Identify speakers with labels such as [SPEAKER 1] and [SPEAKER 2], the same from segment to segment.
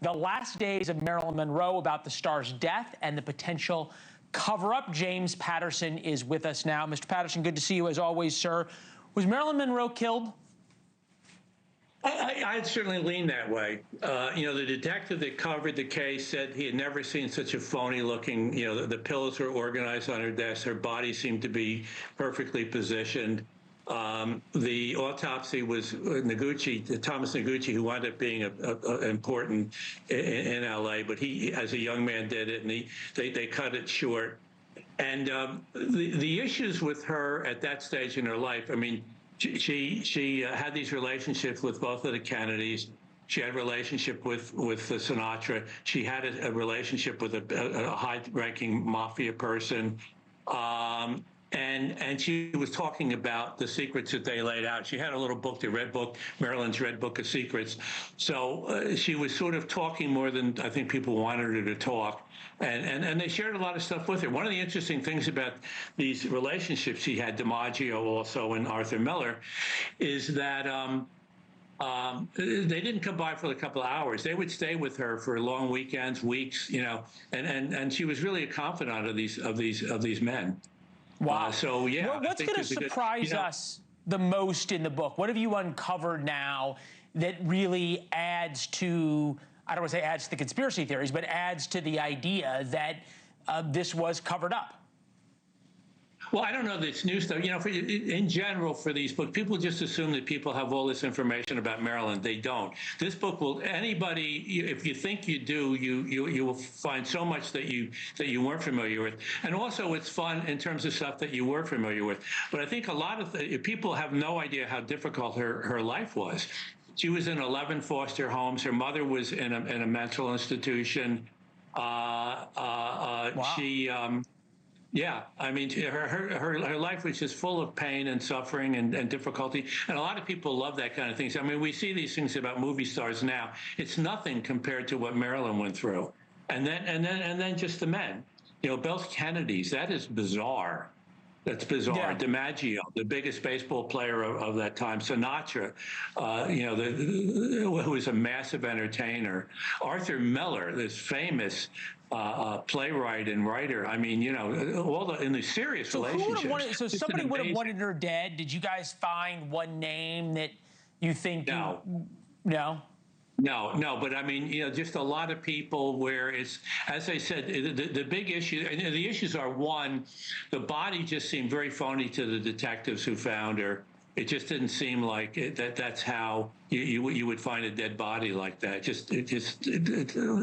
[SPEAKER 1] The Last Days of Marilyn Monroe, about the star's death and the potential cover-up. James Patterson is with us now. Mr. Patterson, good to see you as always, sir. Was Marilyn Monroe killed?
[SPEAKER 2] I'd certainly lean that way. The detective that covered the case said he had never seen such a phony-looking, the pillows were organized on her desk. Her body seemed to be perfectly positioned. The autopsy was Thomas Noguchi, who wound up being important in L.A., but he, as a young man, did it, and they cut it short. And the issues with her at that stage in her life, I mean, she had these relationships with both of the Kennedys. She had a relationship with Sinatra. She had a relationship with a high-ranking mafia person. And she was talking about the secrets that they laid out. She had a little book, the Red Book, Marilyn's Red Book of Secrets. So she was sort of talking more than I think people wanted her to talk. And they shared a lot of stuff with her. One of the interesting things about these relationships she had, DiMaggio also and Arthur Miller, is that they didn't come by for a couple of hours. They would stay with her for long weekends, weeks, and she was really a confidant of these men.
[SPEAKER 1] Wow.
[SPEAKER 2] So yeah.
[SPEAKER 1] Well, what's going to surprise us the most in the book? What have you uncovered now that really adds to, I don't want to say adds to the conspiracy theories, but adds to the idea that this was covered up?
[SPEAKER 2] Well, I don't know this new stuff. In general, for these books, people just assume that people have all this information about Marilyn. They don't. This book will, anybody, if you think you do, you will find so much that you weren't familiar with. And also, it's fun in terms of stuff that you were familiar with. But I think a lot of people have no idea how difficult her life was. She was in 11 foster homes. Her mother was in a mental institution.
[SPEAKER 1] Wow.
[SPEAKER 2] Yeah, I mean, her life was just full of pain and suffering and difficulty, and a lot of people love that kind of thing. I mean, we see these things about movie stars now. It's nothing compared to what Marilyn went through, and then just the men. Both Kennedys. That is bizarre. That's bizarre.
[SPEAKER 1] Yeah.
[SPEAKER 2] DiMaggio, the biggest baseball player of that time. Sinatra, who was a massive entertainer. Arthur Miller, this famous playwright and writer. I mean, all in the serious relationships.
[SPEAKER 1] So somebody would have wanted her dead. Did you guys find one name that you think?
[SPEAKER 2] No. No, but I mean, just a lot of people where it's, as I said, the big issue, and the issues are, one, the body just seemed very phony to the detectives who found her. It just didn't seem like that's how you would find a dead body like that.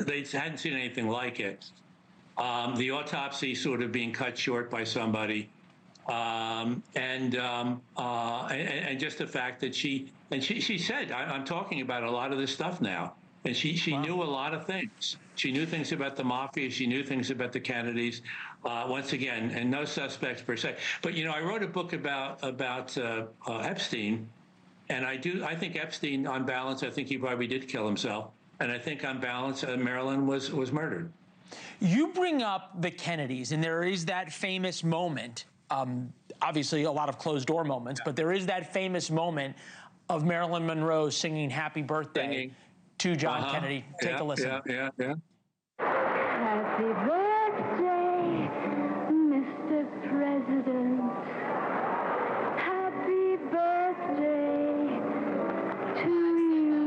[SPEAKER 2] They hadn't seen anything like it. The autopsy sort of being cut short by somebody. And just the fact that she said, I'm talking about a lot of this stuff now. And she
[SPEAKER 1] Wow.
[SPEAKER 2] knew a lot of things. She knew things about the mafia. She knew things about the Kennedys. Once again, and no suspects per se. But I wrote a book about Epstein, and I think Epstein, on balance, I think he probably did kill himself, and I think on balance, Marilyn was murdered.
[SPEAKER 1] You bring up the Kennedys, and there is that famous moment. Obviously, a lot of closed-door moments, but there is that famous moment of Marilyn Monroe singing "Happy Birthday" to John Kennedy. Take a listen.
[SPEAKER 2] Yeah.
[SPEAKER 3] Happy birthday, Mr. President. Happy birthday to you.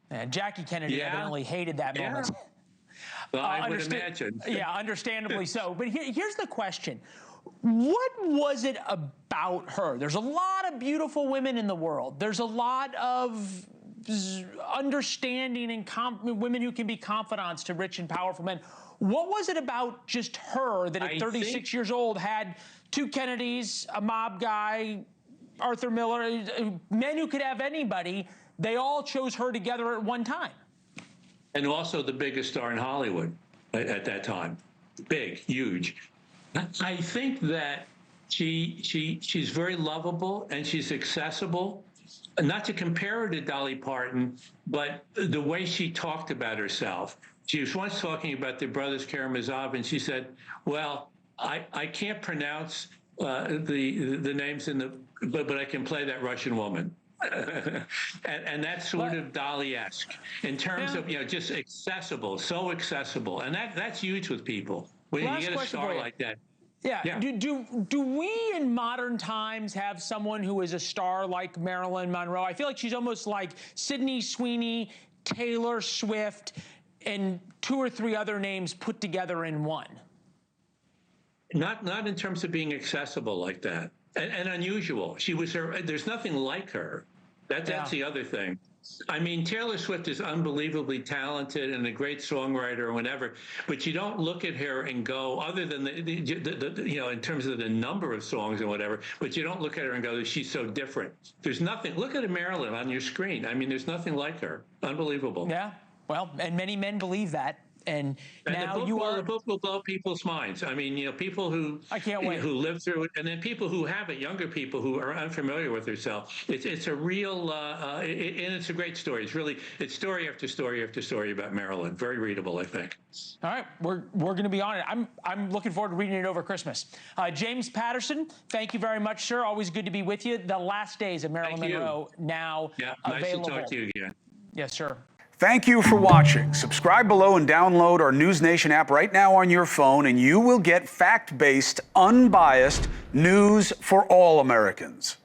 [SPEAKER 1] And Jackie Kennedy evidently hated that moment.
[SPEAKER 2] Well, I would imagine.
[SPEAKER 1] Yeah, understandably so. But here's the question. What was it about her? There's a lot of beautiful women in the world. There's a lot of understanding and women who can be confidants to rich and powerful men. What was it about just her that at 36 years old had two Kennedys, a mob guy, Arthur Miller, men who could have anybody? They all chose her together at one time.
[SPEAKER 2] And also the biggest star in Hollywood at that time. Big, huge. I think that she's very lovable and she's accessible. Not to compare her to Dolly Parton, but the way she talked about herself. She was once talking about the brothers Karamazov, and she said, well, I can't pronounce the names but I can play that Russian woman. and that's sort of Dali-esque in terms of just accessible, so accessible, and that's huge with people when you get a star like that.
[SPEAKER 1] Yeah. Do we in modern times have someone who is a star like Marilyn Monroe? I feel like she's almost like Sydney Sweeney, Taylor Swift, and 2 or 3 other names put together in one.
[SPEAKER 2] Not in terms of being accessible like that, and unusual. There's nothing like her. That's the other thing. I mean, Taylor Swift is unbelievably talented and a great songwriter or whatever, but you don't look at her and go, other than in terms of the number of songs and whatever, but you don't look at her and go, she's so different. There's nothing. Look at Marilyn on your screen. I mean, there's nothing like her. Unbelievable.
[SPEAKER 1] Yeah. Well, and many men believe that. And now
[SPEAKER 2] the book will blow people's minds. I mean, people who who live through it, and then people who have it, younger people who are unfamiliar with herself. It's a real, and it's a great story. It's story after story after story about Marilyn. Very readable, I think.
[SPEAKER 1] All right, we're going to be on it. I'm looking forward to reading it over Christmas. James Patterson, thank you very much, sir. Always good to be with you. The Last Days of Marilyn Monroe now available.
[SPEAKER 2] Nice to talk to you again.
[SPEAKER 1] Yes, sir.
[SPEAKER 4] Thank you for watching. Subscribe below and download our NewsNation app right now on your phone, and you will get fact-based, unbiased news for all Americans.